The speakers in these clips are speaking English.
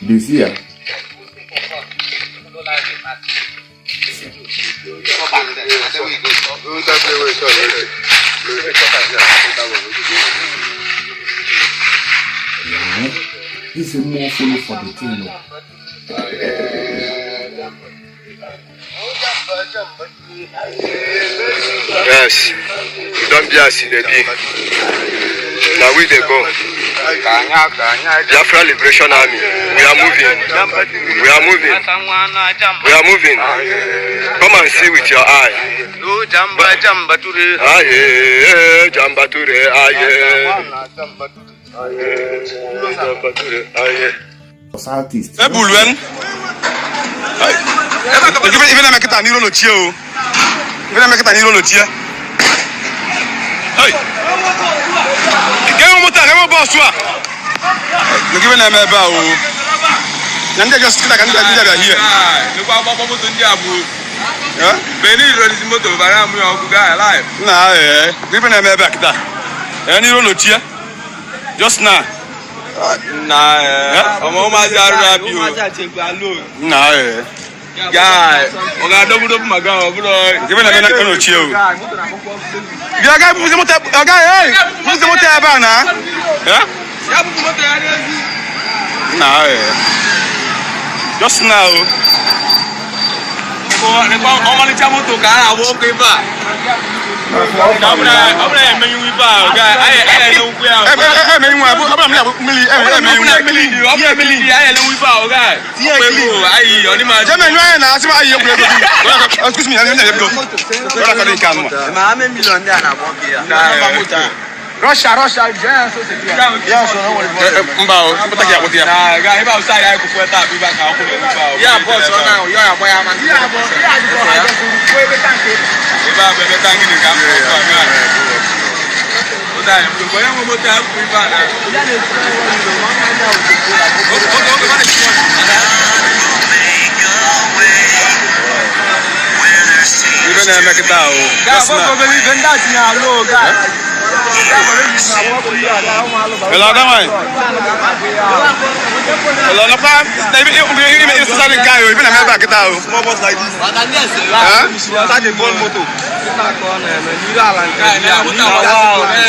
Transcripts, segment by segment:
This year. This is more follow for the thing. Yes, don't be a silly. Now we they go. Biafra Liberation Army. We are moving. We are moving. We are moving. Come and see with your eye. Aye, Jambature, aye. Southeast. Ebulwen. Even I make it an hero no chill. Even I make it an hero no chill. Hey. Get on motor, get on boss. You give them a bow. And they just like I'm here. Look what I'm to do. Yeah? Benny is motor, but I'm your guy alive. Nah, give them a back that. And you don't know cheer. Just now. Nah, I'm almost out of you. Nah, guy, I'm going to double my girl. Give them a chill. You are going to put a guy, who's the motor about now? Yeah? Nah, just now. I'm only coming to car. I walk in back. I'm Russia, yeah, so yeah, so no one guy outside I could put that back out. Yeah, boss, now you are boy, man. Yeah, boss, yeah, I just thank you. If I be thanking you, come on. That you go on with that privana. Even I make it out. That's not believe in that now, no guy. Hello, Damai. Hello, Napam. Maybe it's a guy. Even I make it out. Small boss like this. Huh? That's the ball motor.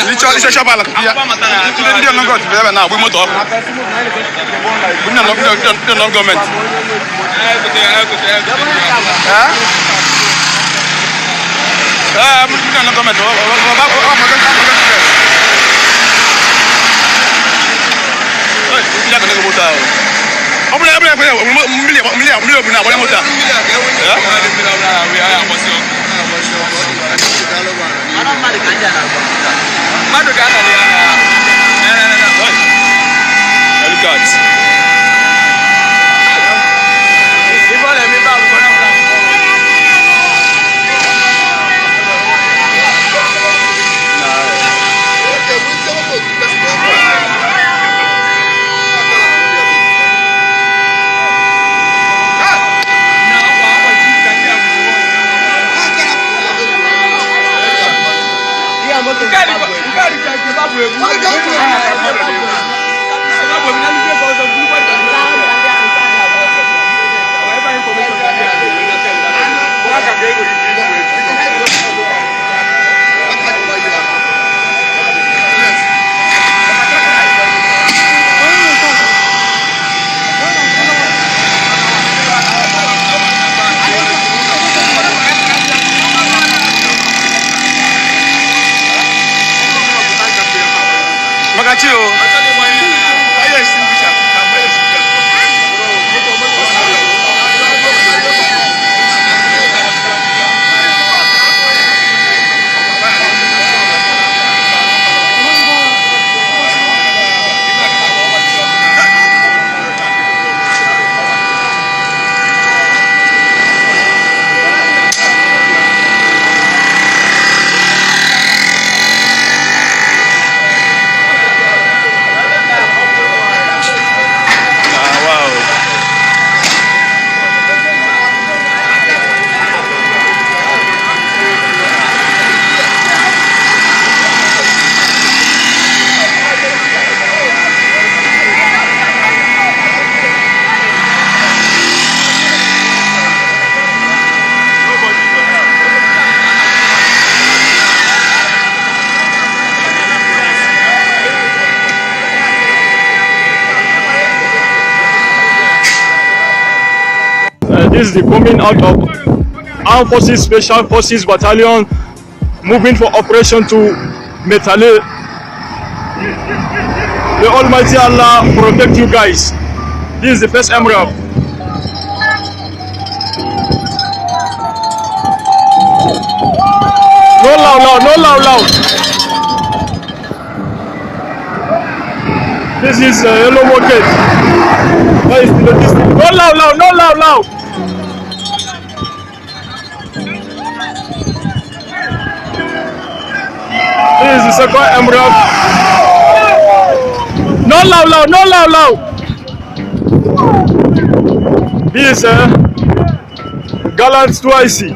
Literally, shop like here. We don't go to now. We motor. We don't government. Huh? This is the coming out of Armed Forces Special Forces Battalion moving for operation to Metale. May Almighty Allah protect you guys. This is the first MRAP. No loud, no loud. This is yellow market. That is the logistic. No loud. This is the second MRAP. No loud. This is Gallant twice. This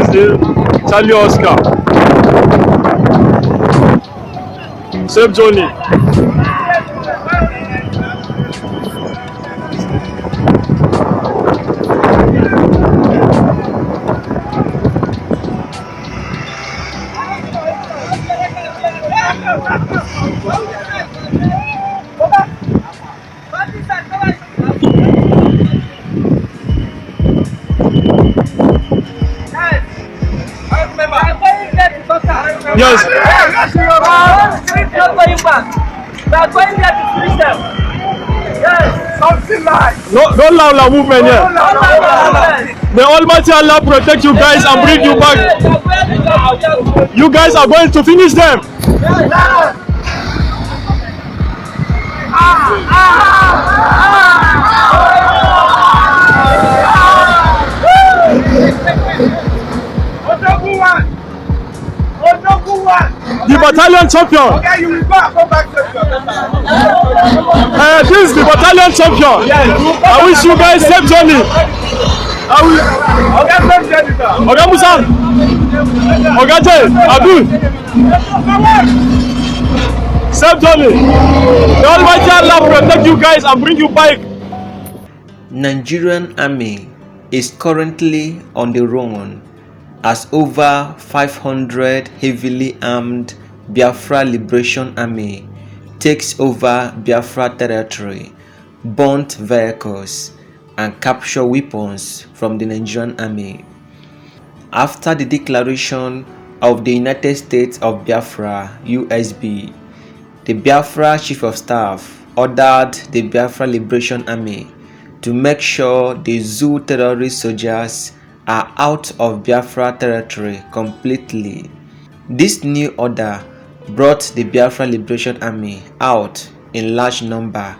is the Charlie Oscar. Save Johnny. Yes. No loud movement here. May Almighty Allah protect you guys and bring you back. You guys are going to finish them. The battalion champion. Okay, you will go back to this is the battalion champion. I wish you guys safe journey. Okay, Musa. Okay, Jay. Abdul. Safe journey. The Almighty Allah protect you guys and bring you back. Nigerian army is currently on the run as over 500 heavily armed Biafra Liberation Army takes over Biafra territory, burnt vehicles, and capture weapons from the Nigerian army. After the declaration of the United States of Biafra (USB), the Biafra Chief of Staff ordered the Biafra Liberation Army to make sure the Zoo terrorist soldiers are out of Biafra territory completely. This new order brought the Biafra Liberation Army out in large number,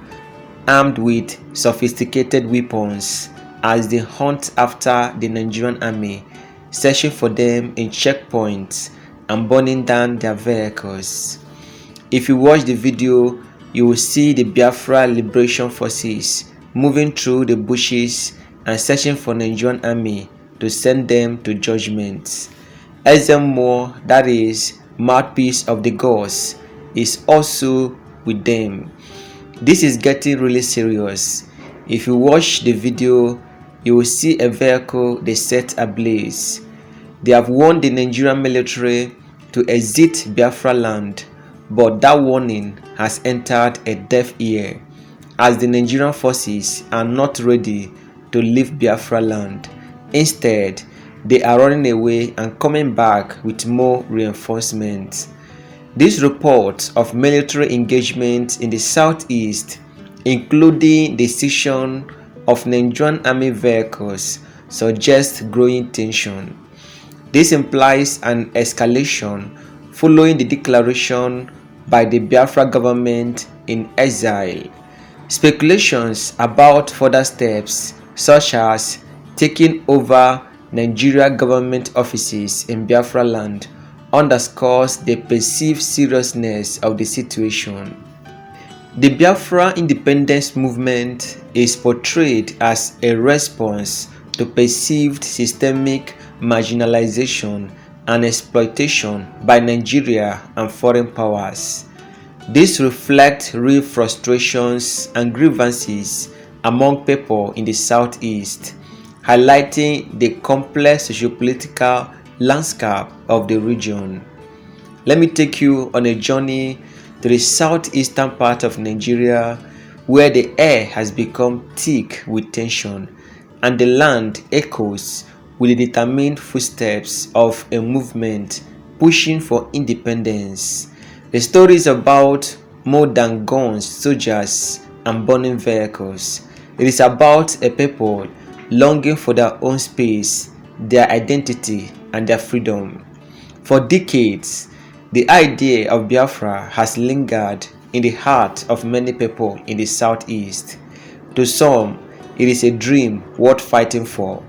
armed with sophisticated weapons, as they hunt after the Nigerian army, searching for them in checkpoints and burning down their vehicles. If you watch the video, you will see the Biafra Liberation Forces moving through the bushes and searching for Nigerian army to send them to judgment. Ezemo, that is mouthpiece of the gods, is also with them. This is getting really serious. If you watch the video, you will see a vehicle they set ablaze. They have warned the Nigerian military to exit Biafra land, but that warning has entered a deaf ear, as the Nigerian forces are not ready to leave Biafra land. Instead, they are running away and coming back with more reinforcements. These reports of military engagement in the southeast, including the seizure of Nigerian army vehicles, suggest growing tension. This implies an escalation following the declaration by the Biafra government in exile. Speculations about further steps, such as taking over Nigeria government offices in Biafra land, underscores the perceived seriousness of the situation. The Biafra independence movement is portrayed as a response to perceived systemic marginalization and exploitation by Nigeria and foreign powers. This reflects real frustrations and grievances among people in the southeast, highlighting the complex sociopolitical landscape of the region. Let me take you on a journey to the southeastern part of Nigeria, where the air has become thick with tension and the land echoes with the determined footsteps of a movement pushing for independence. The story is about more than guns, soldiers, and burning vehicles. It is about a people longing for their own space, their identity, and their freedom. For decades, the idea of Biafra has lingered in the heart of many people in the southeast. To some, it is a dream worth fighting for.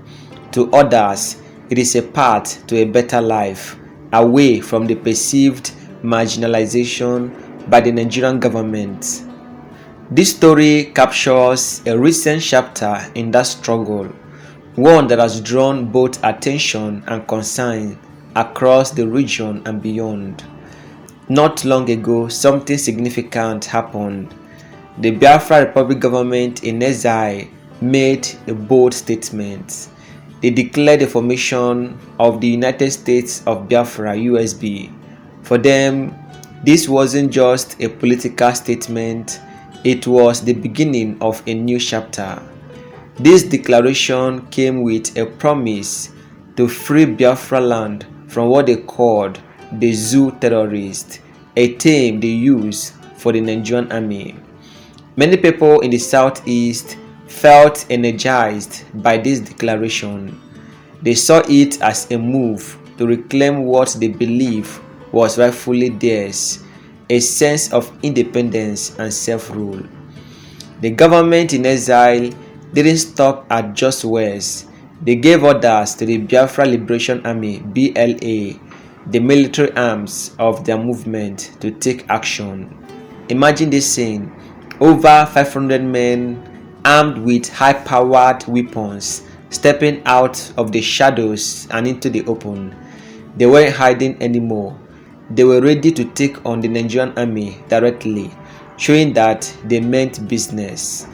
To others, it is a path to a better life, away from the perceived marginalization by the Nigerian government. This story captures a recent chapter in that struggle, one that has drawn both attention and concern across the region and beyond. Not long ago, something significant happened. The Biafra Republic government in exile made a bold statement. They declared the formation of the United States of Biafra (USB). For them, this wasn't just a political statement, it was the beginning of a new chapter. This declaration came with a promise to free Biafra land from what they called the zoo terrorists, a term they used for the Nigerian army. Many people in the southeast felt energized by this declaration. They saw it as a move to reclaim what they believe was rightfully theirs, a sense of independence and self-rule. The government in exile didn't stop at just words. They gave orders to the Biafra Liberation Army (BLA), the military arms of their movement, to take action. Imagine this scene: over 500 men armed with high-powered weapons stepping out of the shadows and into the open. They weren't hiding anymore. They were ready to take on the Nigerian army directly, showing that they meant business.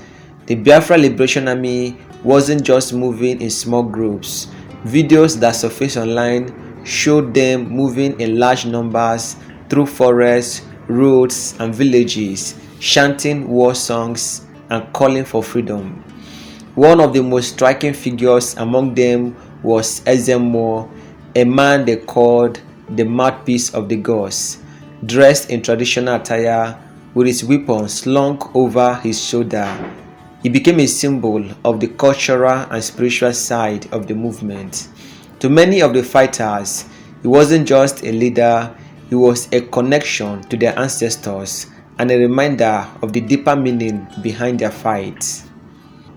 The Biafra Liberation Army wasn't just moving in small groups. Videos that surfaced online showed them moving in large numbers through forests, roads, and villages, chanting war songs and calling for freedom. One of the most striking figures among them was Ezemo, a man they called the mouthpiece of the gods, dressed in traditional attire with his weapon slung over his shoulder. He became a symbol of the cultural and spiritual side of the movement. To many of the fighters, he wasn't just a leader, he was a connection to their ancestors and a reminder of the deeper meaning behind their fights.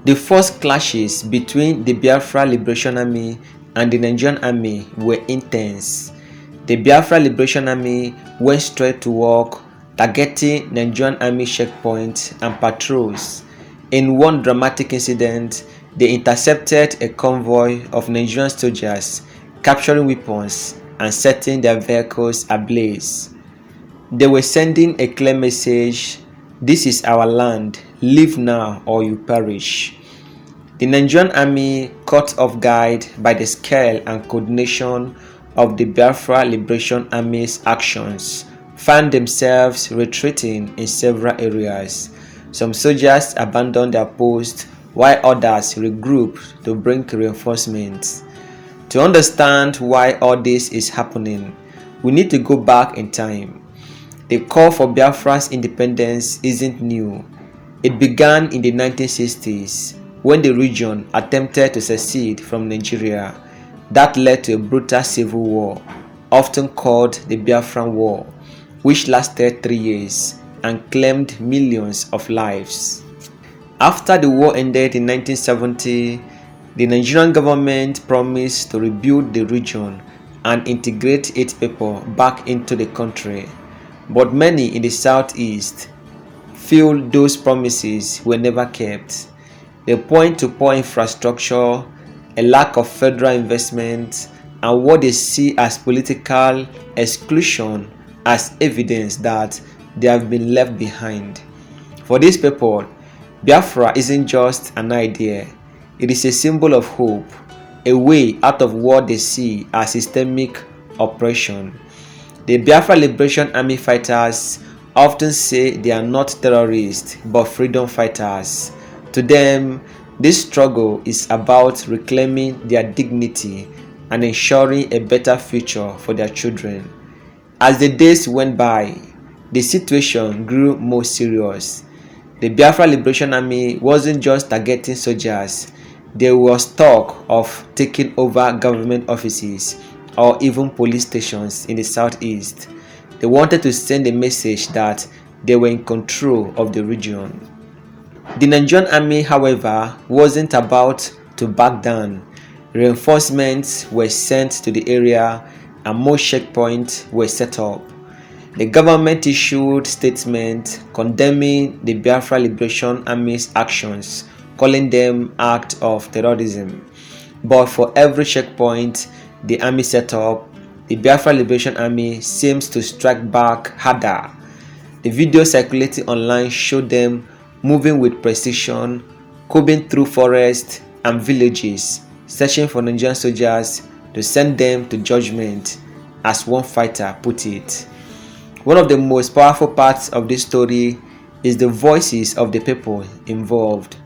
The first clashes between the Biafra Liberation Army and the Nigerian army were intense. The Biafra Liberation Army went straight to work, targeting Nigerian army checkpoints and patrols. In one dramatic incident, they intercepted a convoy of Nigerian soldiers, capturing weapons and setting their vehicles ablaze. They were sending a clear message: "This is our land, leave now or you perish." The Nigerian army, caught off guard by the scale and coordination of the Biafra Liberation Army's actions, found themselves retreating in several areas. Some soldiers abandoned their posts while others regrouped to bring reinforcements. To understand why all this is happening, we need to go back in time. The call for Biafra's independence isn't new. It began in the 1960s when the region attempted to secede from Nigeria. That led to a brutal civil war, often called the Biafran War, which lasted 3 years and claimed millions of lives. After the war ended in 1970, the Nigerian government promised to rebuild the region and integrate its people back into the country. But many in the southeast feel those promises were never kept. They point to poor infrastructure, a lack of federal investment, and what they see as political exclusion as evidence that they have been left behind. For these people, Biafra isn't just an idea, it is a symbol of hope, a way out of what they see as systemic oppression. The Biafra Liberation Army fighters often say they are not terrorists but freedom fighters. To them, this struggle is about reclaiming their dignity and ensuring a better future for their children. As the days went by, the situation grew more serious. The Biafra Liberation Army wasn't just targeting soldiers, there was talk of taking over government offices or even police stations in the southeast. They wanted to send a message that they were in control of the region. The Nigerian army, however, wasn't about to back down. Reinforcements were sent to the area and more checkpoints were set up. The government issued statements condemning the Biafra Liberation Army's actions, calling them acts of terrorism. But for every checkpoint the army set up, the Biafra Liberation Army seems to strike back harder. The video circulating online showed them moving with precision, combing through forests and villages, searching for Nigerian soldiers to send them to judgment, as one fighter put it. One of the most powerful parts of this story is the voices of the people involved.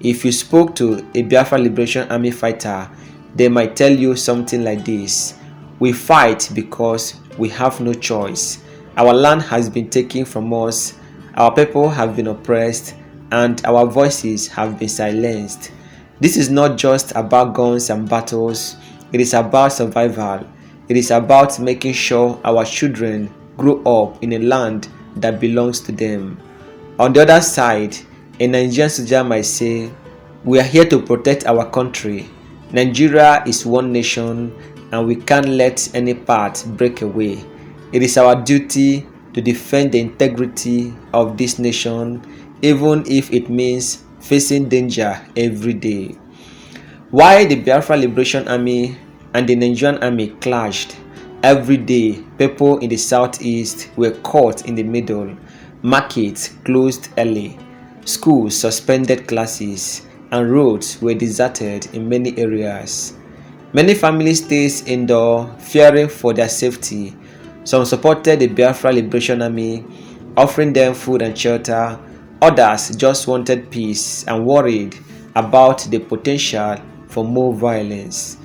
If you spoke to a Biafra Liberation Army fighter, they might tell you something like this: "We fight because we have no choice. Our land has been taken from us, our people have been oppressed, and our voices have been silenced." This is not just about guns and battles, it is about survival. It is about making sure our children grow up in a land that belongs to them. On the other side, a Nigerian soldier might say, "We are here to protect our country. Nigeria is one nation and we can't let any part break away. It is our duty to defend the integrity of this nation, even if it means facing danger every day." While the Biafra Liberation Army and the Nigerian army clashed, every day people in the southeast were caught in the middle. Markets closed early, schools suspended classes, and roads were deserted in many areas. Many families stayed indoors, fearing for their safety. Some supported the Biafra Liberation Army, offering them food and shelter. Others just wanted peace and worried about the potential for more violence.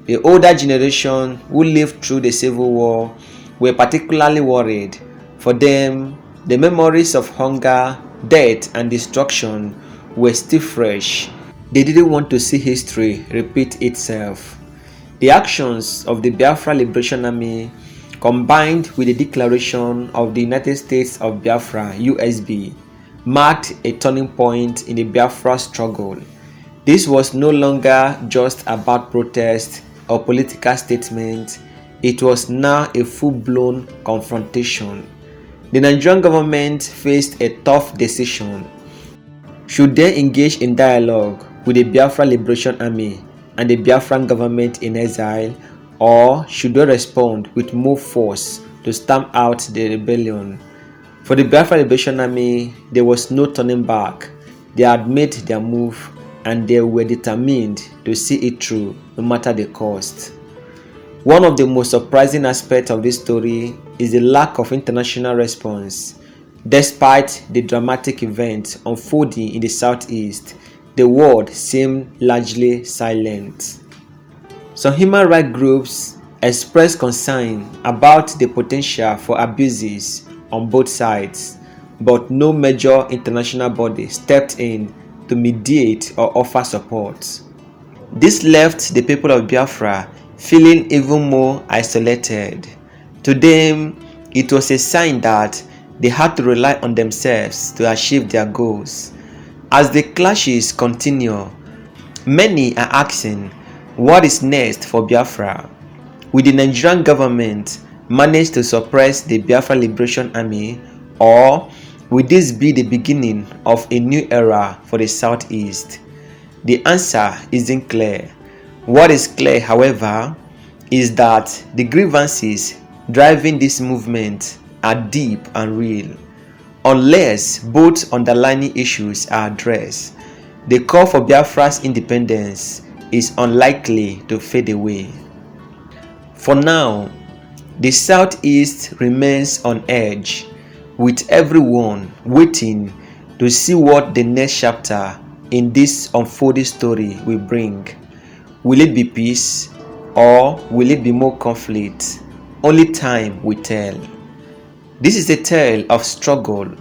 The older generation who lived through the Civil War were particularly worried. For them, the memories of hunger, death, and destruction were still fresh. They didn't want to see history repeat itself. The actions of the Biafra Liberation Army, combined with the declaration of the United States of Biafra (USB), marked a turning point in the Biafra struggle. This was no longer just about protest or political statement, it was now a full-blown confrontation. The Nigerian government faced a tough decision. Should they engage in dialogue with the Biafra Liberation Army and the Biafran government in exile, or should they respond with more force to stamp out the rebellion? For the Biafra Liberation Army, there was no turning back. They had made their move and they were determined to see it through, no matter the cost. One of the most surprising aspects of this story is the lack of international response. Despite the dramatic events unfolding in the southeast, the world seemed largely silent. Some human rights groups expressed concern about the potential for abuses on both sides, but no major international body stepped in to mediate or offer support. This left the people of Biafra feeling even more isolated. To them, it was a sign that they had to rely on themselves to achieve their goals. As the clashes continue, many are asking, what is next for Biafra? Will the Nigerian government manage to suppress the Biafra Liberation Army, or will this be the beginning of a new era for the Southeast? The answer isn't clear. What is clear, however, is that the grievances driving this movement are deep and real. Unless both underlying issues are addressed, the call for Biafra's independence is unlikely to fade away. For now, the Southeast remains on edge. with everyone waiting to see what the next chapter in this unfolding story will bring. Will it be peace or will it be more conflict? Only time will tell. This is a tale of struggle,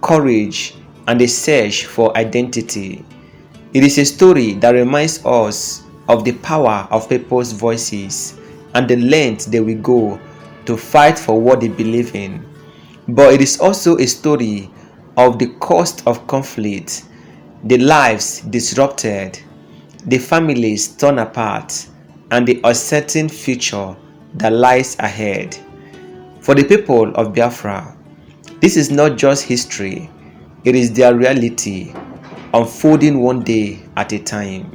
courage, and a search for identity. It is a story that reminds us of the power of people's voices and the length they will go to fight for what they believe in. But it is also a story of the cost of conflict, the lives disrupted, the families torn apart, and the uncertain future that lies ahead. For the people of Biafra, this is not just history, it is their reality, unfolding one day at a time.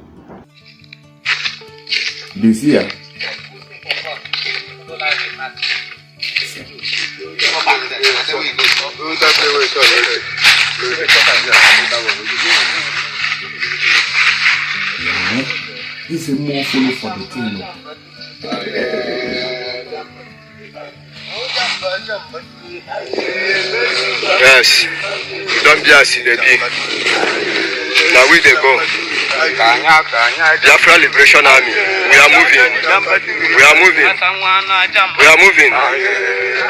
This year, this is more follow for the thing. Yes, you don't be as in the day. Now we they go. Biafra Liberation Army. We are moving. We are moving. We are moving.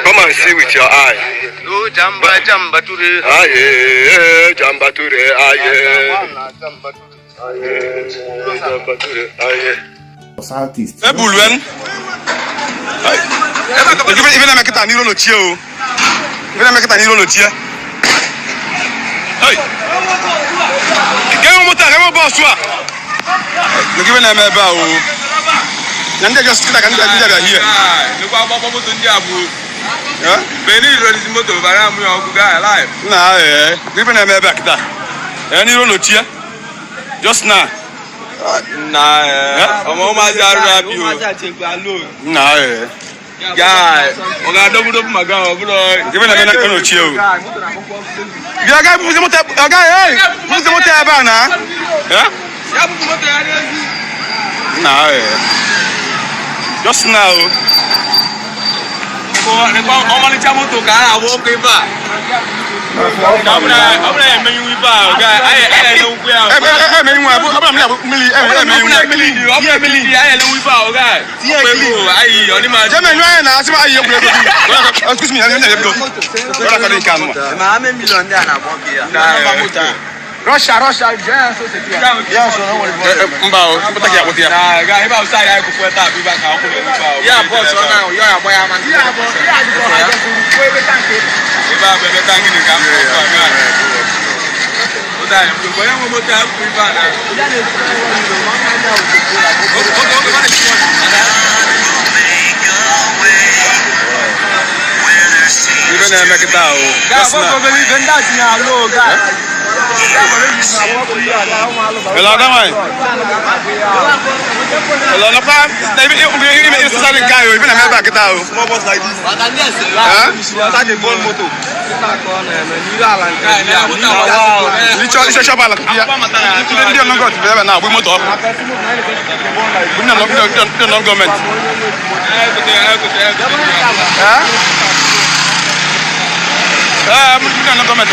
Come and see with your eye. Jamba ture. Aye, jamba ture. Aye. Southeast. Ebulwen. Even make it an hero no chill. Even make it an hero no chill. Hey. Get boss. Look even I'm about. And they just like here. Look what to do. Yeah? Many is motor around me or guy alive. Nah, even I'm back there. Any no chill. Just now. Nah, I'm almost out of you. Nah, guy, I don't my God, give it a minute, chill. You got a guy, hey, who's the motor now? Yeah? Nah, just now. How many times to I walk in back? Russia, yeah, so yeah, so no yeah, boss, now you are boy, man. Yeah, boss, hello, hello, no problem. It's a guy. Even I'm back it out. Small boss like this. Huh? The ball motor. Literally, it's a shop. We don't go to now. We motor. We don't government. Huh? We don't government.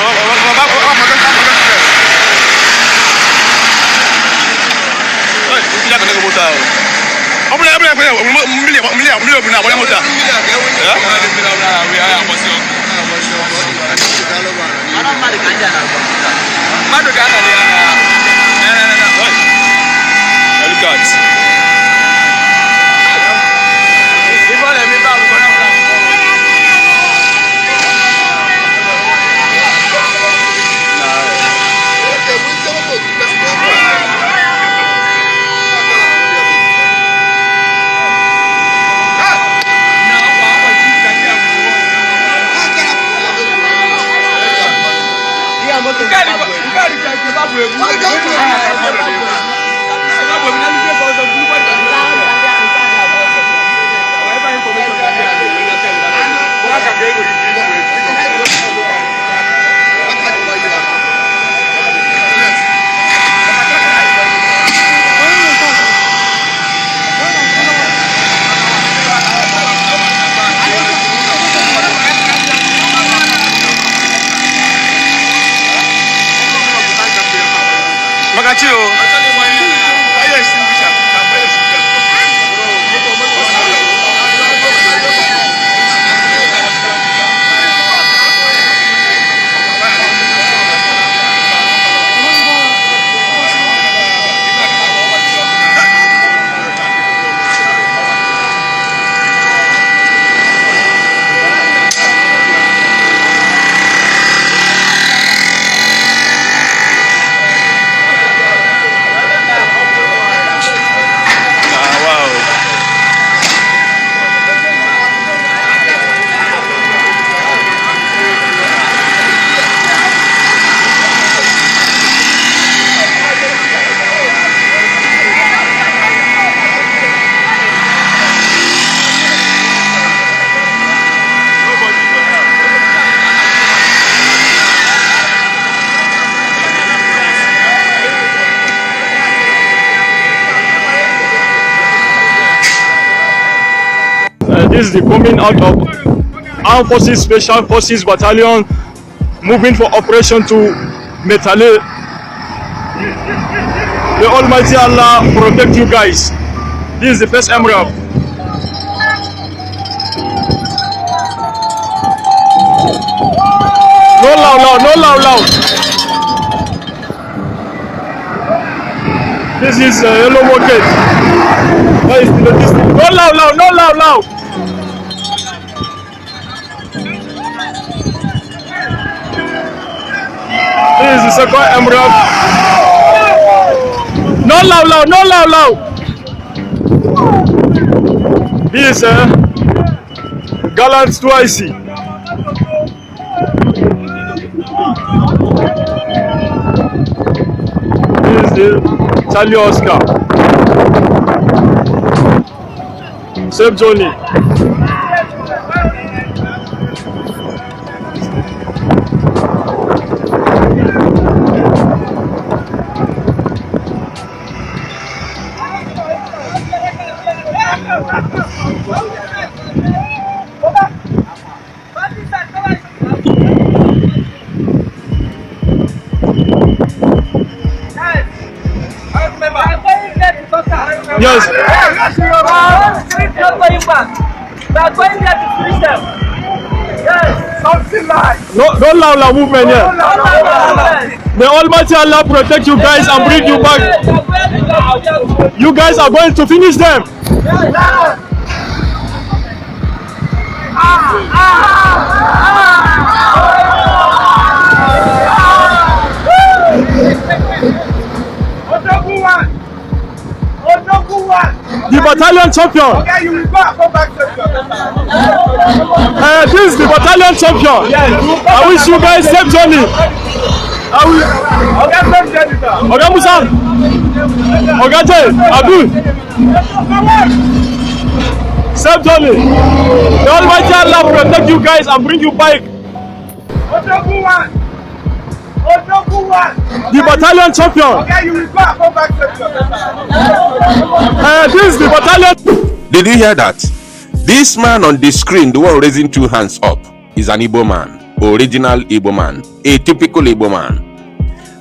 This is the coming out of Armed Forces Special Forces Battalion moving for operation to Metale. The Almighty Allah protect you guys. This is the first MRAP. No loud. This is yellow market. Where is the logistics? No loud. This is the second MRAP. No loud. This is Gallant twice. This is the Charlie Oscar. Save Johnny. Yes. We are going there to finish them. Yes. Something like. No loud movement here. May Almighty Allah protect you guys and bring you back. You guys are going to finish them. The battalion champion. Okay, you will go back champion. This is the battalion champion. I wish you guys safe journey. Okay, safe journey, sir. Oga Musa, Oga Jay, Abdul, safe journey. The Almighty Allah protect you guys and bring you back. The battalion champion. Okay, you will go back champion. This is the battalion. Did you hear that? This man on the screen, the one raising two hands up, is an Igbo man, original Igbo man, a typical Igbo man.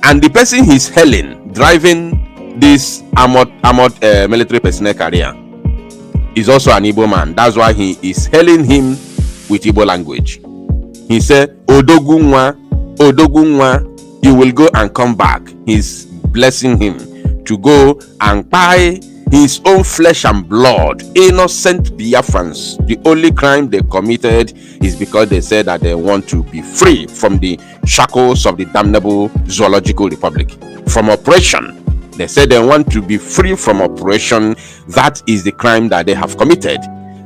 And the person he's hailing, driving this armored military personnel carrier, is also an Igbo man. That's why he is hailing him with Igbo language. He said, Odogunwa, you will go and come back. He's blessing him to go and buy his own flesh and blood, innocent Biafrans. The only crime they committed is because they said that they want to be free from the shackles of the damnable Zoological Republic. From oppression, they said they want to be free from oppression. That is the crime that they have committed.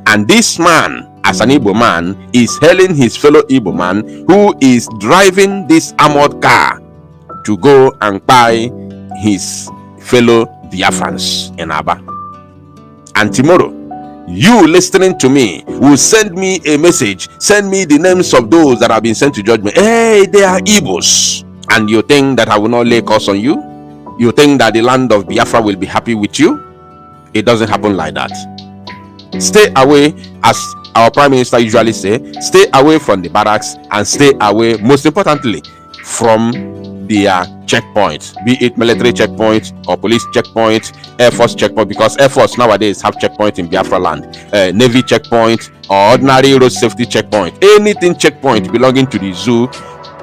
And this man, as an Igbo man, is hailing his fellow Igbo man who is driving this armored car to go and buy his fellow Biafrans in Aba. And tomorrow, you listening to me will send me a message, send me the names of those that have been sent to judgment. Hey, they are Igbos. And you think that I will not lay curse on you? You think that the land of Biafra will be happy with you? It doesn't happen like that. Stay away, as our Prime Minister usually say, stay away from the barracks and stay away, most importantly, from their checkpoints, be it military checkpoint or police checkpoint, Air Force checkpoint, because Air Force nowadays have checkpoint in Biafra land, Navy checkpoint or ordinary road safety checkpoint, anything checkpoint belonging to the zoo,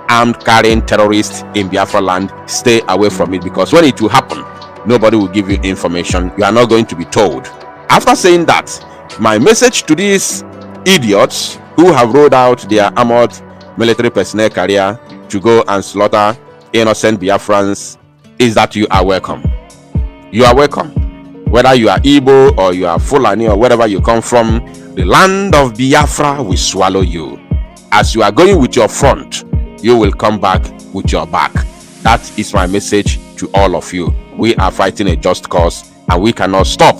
armed carrying terrorists in Biafra land, stay away from it, because when it will happen, nobody will give you information. You are not going to be told. After saying that, my message to these idiots who have rolled out their armored military personnel carrier to go and slaughter innocent Biafrans is that you are welcome. You are welcome. Whether you are Igbo or you are Fulani or wherever you come from, the land of Biafra will swallow you. As you are going with your front, you will come back with your back. That is my message to all of you. We are fighting a just cause and we cannot stop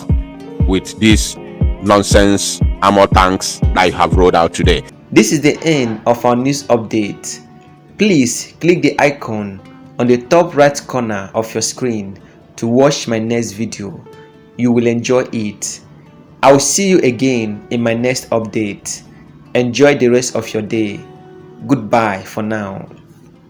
with this nonsense armor tanks that you have rolled out today. This is the end of our news update. Please click the icon on the top right corner of your screen to watch my next video. You will enjoy it. I will see you again in my next update. Enjoy the rest of your day. Goodbye for now.